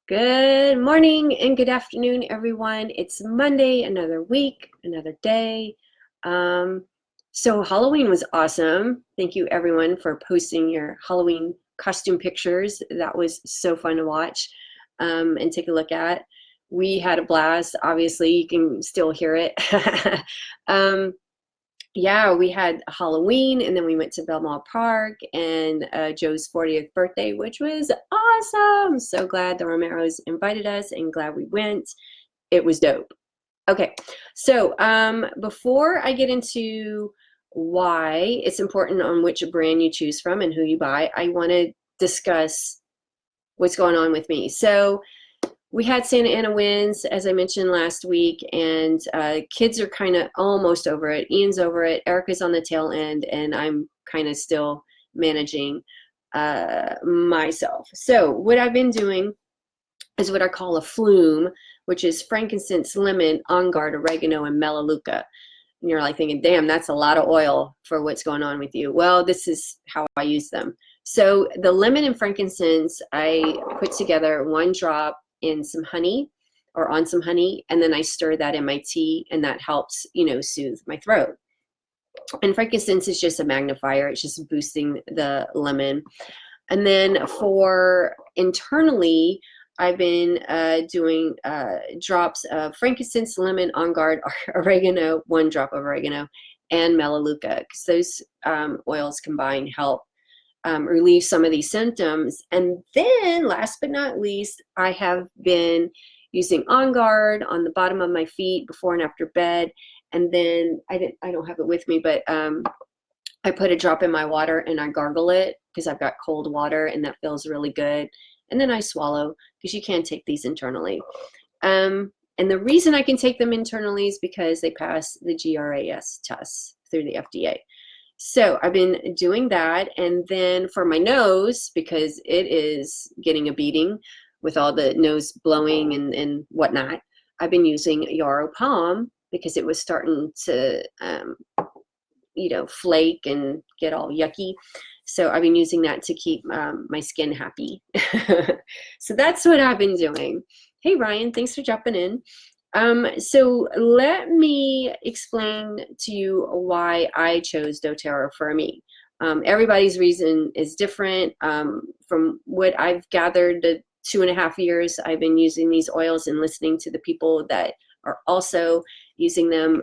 Good morning and good afternoon, everyone. It's Monday, another week, another day. Um, so Halloween was awesome. Thank you, everyone, for posting your Halloween costume pictures. That was so fun to watch and take a look at. We had a blast. Obviously, you can still hear it. um, yeah, we had Halloween and then we went to Belmont Park and Joe's 40th birthday, which was awesome. So glad the Romeros invited us and glad we went. It was dope. Okay, so before I get into why it's important on which brand you choose from and who you buy, I want to discuss what's going on with me. So we had Santa Ana winds, as I mentioned last week, and kids are kind of almost over it. Ian's over it. Erica's on the tail end, and I'm kind of still managing myself. So what I've been doing is what I call a flume, which is frankincense, lemon, on guard, oregano, and melaleuca. And you're like thinking, damn, that's a lot of oil for what's going on with you. Well, this is how I use them. So the lemon and frankincense, I put together one drop in some honey or on some honey, and then I stir that in my tea, and that helps, soothe my throat. And frankincense is just a magnifier. It's just boosting the lemon. And then for internally, I've been doing drops of frankincense, lemon, on guard, oregano, one drop of oregano, and melaleuca, because those oils combined help relieve some of these symptoms. And then last but not least, I have been using On Guard on the bottom of my feet before and after bed. And then I don't have it with me, but I put a drop in my water and I gargle it because I've got cold water and that feels really good. And then I swallow because you can't take these internally. And the reason I can take them internally is because they pass the GRAS tests through the FDA. So I've been doing that. And then for my nose, because it is getting a beating with all the nose blowing and whatnot, I've been using Yarrow Palm because it was starting to, flake and get all yucky. So I've been using that to keep my skin happy. So that's what I've been doing. Hey, Ryan, thanks for jumping in. So let me explain to you why I chose dōTERRA for me. Everybody's reason is different. From what I've gathered, the 2.5 years I've been using these oils and listening to the people that are also using them,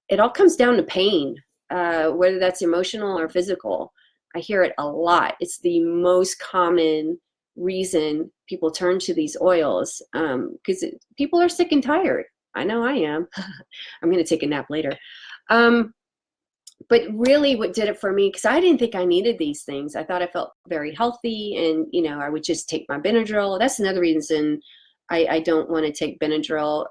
it all comes down to pain, whether that's emotional or physical. I hear it a lot. It's the most common reason people turn to these oils because people are sick and tired. I know I am. I'm going to take a nap later. But really what did it for me, because I didn't think I needed these things. I thought I felt very healthy and, I would just take my Benadryl. That's another reason I don't want to take Benadryl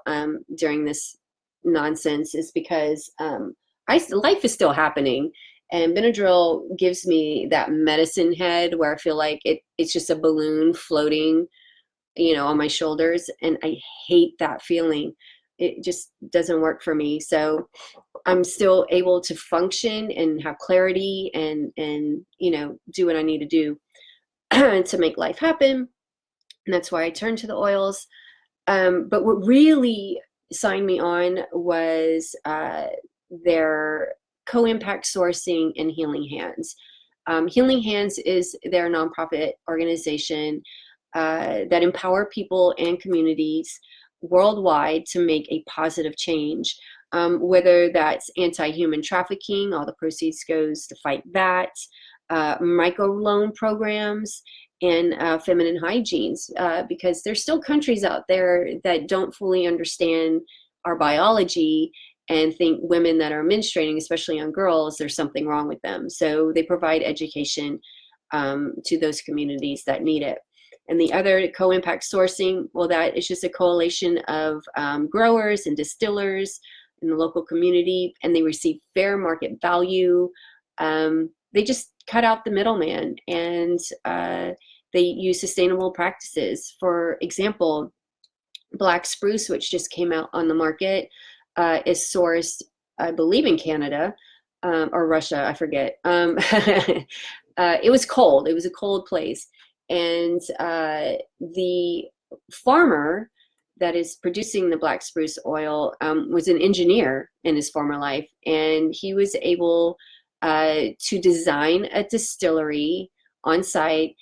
during this nonsense is because life is still happening. And Benadryl gives me that medicine head where I feel like it's just a balloon floating, on my shoulders. And I hate that feeling. It just doesn't work for me. So I'm still able to function and have clarity and do what I need to do to make life happen. And that's why I turned to the oils. But what really signed me on was their co-impact sourcing and Healing Hands. Healing Hands is their nonprofit organization that empower people and communities worldwide to make a positive change, whether that's anti-human trafficking, all the proceeds goes to fight that, microloan programs, and feminine hygienes, because there's still countries out there that don't fully understand our biology and think women that are menstruating, especially young girls, there's something wrong with them. So they provide education to those communities that need it. And the other co-impact sourcing, well, that is just a coalition of growers and distillers in the local community, and they receive fair market value. They just cut out the middleman, and they use sustainable practices. For example, black spruce, which just came out on the market, is sourced, I believe, in Canada or Russia, I forget. It was cold. It was a cold place. And the farmer that is producing the black spruce oil was an engineer in his former life, and he was able to design a distillery on site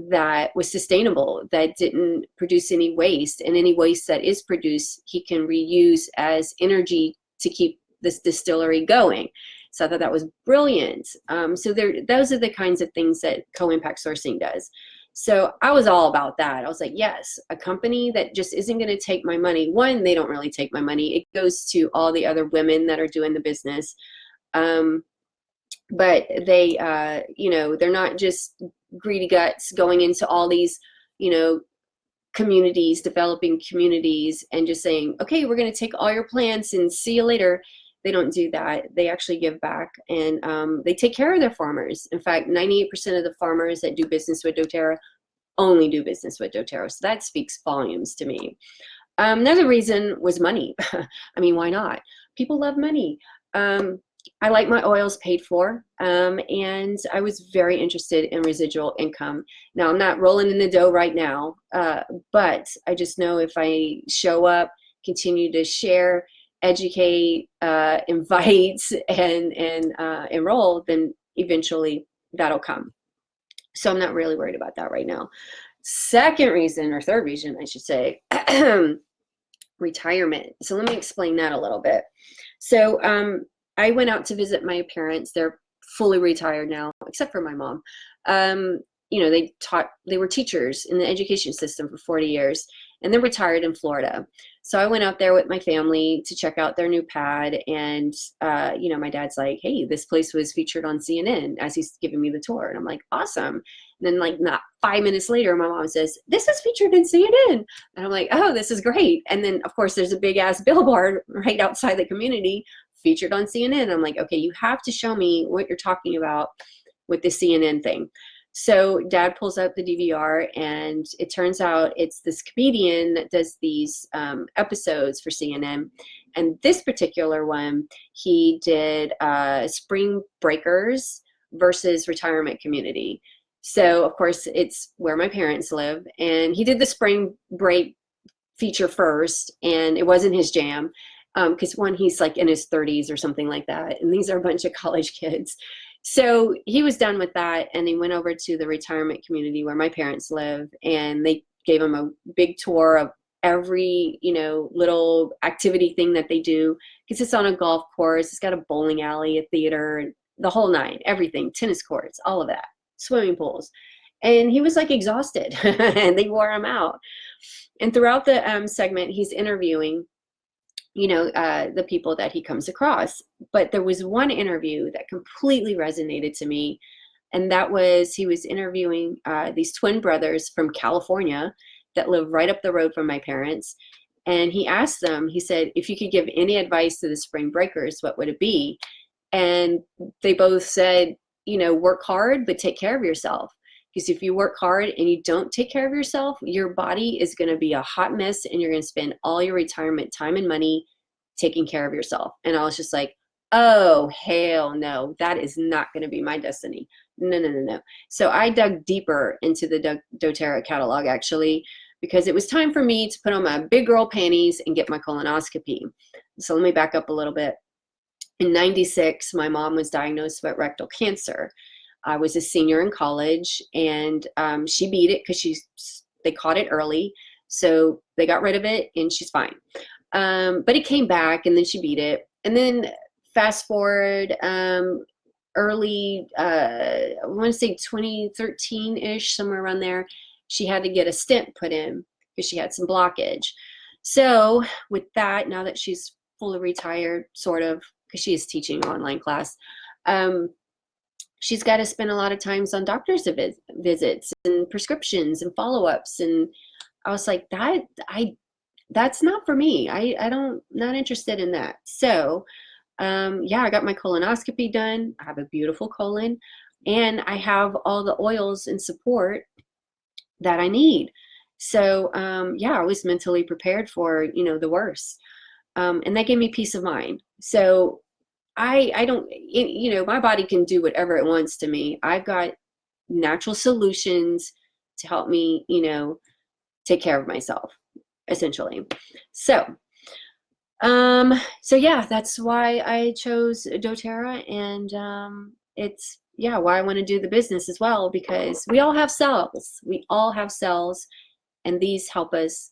that was sustainable, that didn't produce any waste, and any waste that is produced he can reuse as energy to keep this distillery going. So I thought that was brilliant. So those are the kinds of things that co-impact sourcing does. So I was all about that. I was like, yes, a company that just isn't going to take my money. One, they don't really take my money. It goes to all the other women that are doing the business. But they, you know, they're not just greedy guts going into all these, you know, communities, developing communities, and just saying, okay, we're going to take all your plants and see you later. They don't do that. They actually give back, and they take care of their farmers. In fact, 98% of the farmers that do business with dōTERRA only do business with dōTERRA. So that speaks volumes to me. Another reason was money. I mean, why not? People love money. I like my oils paid for, and I was very interested in residual income. Now, I'm not rolling in the dough right now, but I just know if I show up, continue to share, educate, invite, and enroll, then eventually that'll come. So I'm not really worried about that right now. Second reason, or third reason, I should say, retirement. So let me explain that a little bit. So I went out to visit my parents. They're fully retired now, except for my mom. You know, they were teachers in the education system for 40 years, and they're retired in Florida. So I went out there with my family to check out their new pad, and you know, my dad's like, hey, this place was featured on CNN, as he's giving me the tour. And I'm like, awesome. And then like not 5 minutes later, my mom says, this is featured in CNN. And I'm like, oh, this is great. And then of course there's a big ass billboard right outside the community, featured on CNN. I'm like, okay, you have to show me what you're talking about with the CNN thing. So dad pulls up the DVR, and it turns out it's this comedian that does these episodes for CNN. And this particular one, he did Spring Breakers versus retirement community. So of course it's where my parents live, and he did the spring break feature first, and it wasn't his jam. Because one, he's like in his 30s or something like that, and these are a bunch of college kids. So he was done with that, and he went over to the retirement community where my parents live, and they gave him a big tour of every, you know, little activity thing that they do, because it's on a golf course, it's got a bowling alley, a theater, the whole nine, everything, tennis courts, all of that, swimming pools. And he was like exhausted, and they wore him out. And throughout the segment, he's interviewing, you know, the people that he comes across. But there was one interview that completely resonated to me, and that was, he was interviewing these twin brothers from California that live right up the road from my parents. And he asked them, he said, if you could give any advice to the spring breakers, what would it be? And they both said, you know, work hard, but take care of yourself. Because if you work hard and you don't take care of yourself, your body is going to be a hot mess, and you're going to spend all your retirement time and money taking care of yourself. And I was just like, oh, hell no, that is not going to be my destiny. No, no, no, no. So I dug deeper into the dōTERRA catalog, actually, because it was time for me to put on my big girl panties and get my colonoscopy. So let me back up a little bit. In '96, my mom was diagnosed with rectal cancer. I was a senior in college, and she beat it because they caught it early. So they got rid of it, and she's fine. But it came back, and then she beat it. And then fast forward, early, I want to say 2013-ish, somewhere around there, she had to get a stent put in because she had some blockage. So with that, now that she's fully retired, sort of, because she is teaching an online class, she's got to spend a lot of times on doctor's visits and prescriptions and follow-ups. And I was like, that's not for me. Not interested in that. So yeah, I got my colonoscopy done. I have a beautiful colon, and I have all the oils and support that I need. So yeah, I was mentally prepared for, you know, the worst. And that gave me peace of mind. So I don't, you know, my body can do whatever it wants to me. I've got natural solutions to help me, you know, take care of myself, essentially. So, so yeah, that's why I chose dōTERRA, and it's, yeah, why I want to do the business as well, because we all have cells. We all have cells, and these help us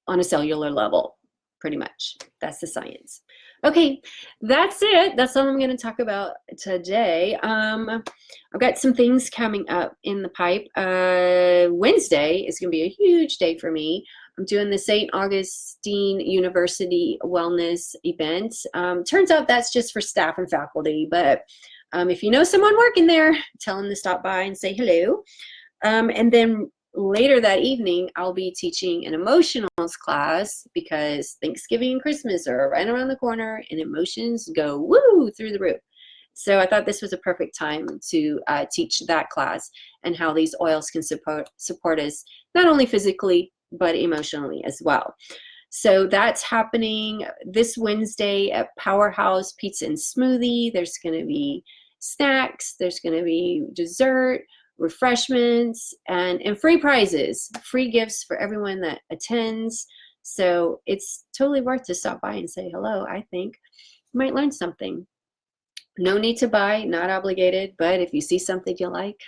on a cellular level, pretty much. That's the science. Okay, that's it. That's all I'm going to talk about today. I've got some things coming up in the pipe. Wednesday is going to be a huge day for me. I'm doing the St. Augustine University Wellness event. Turns out that's just for staff and faculty, but if you know someone working there, tell them to stop by and say hello. And then later that evening, I'll be teaching an emotionals class, because Thanksgiving and Christmas are right around the corner, and emotions go woo through the roof. So I thought this was a perfect time to teach that class, and how these oils can support us not only physically but emotionally as well. So that's happening this Wednesday at Powerhouse Pizza and Smoothie. There's going to be snacks, there's going to be dessert, refreshments, and free prizes, free gifts for everyone that attends. So it's totally worth to stop by and say hello. I think you might learn something. No need to buy, not obligated, but if you see something you like,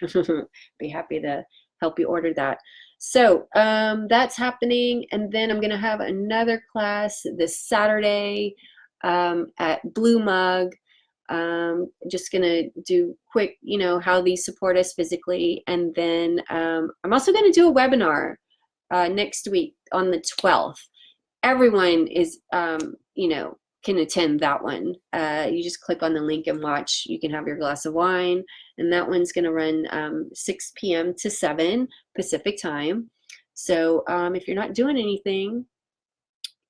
be happy to help you order that. So that's happening, and then I'm going to have another class this Saturday at Blue Mug. Just gonna do quick, you know, how these support us physically, and then I'm also going to do a webinar next week on the 12th. Everyone is, you know, can attend that one. You just click on the link and watch. You can have your glass of wine, and that one's going to run 6 p.m. to 7 Pacific time. So if you're not doing anything,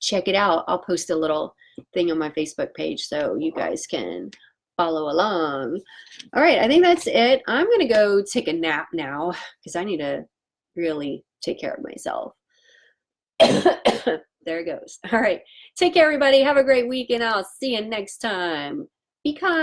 check it out. I'll post a little thing on my Facebook page so you guys can follow along. All right, I think that's it. I'm going to go take a nap now, because I need to really take care of myself. There it goes. All right. Take care, everybody. Have a great week, and I'll see you next time. Be kind.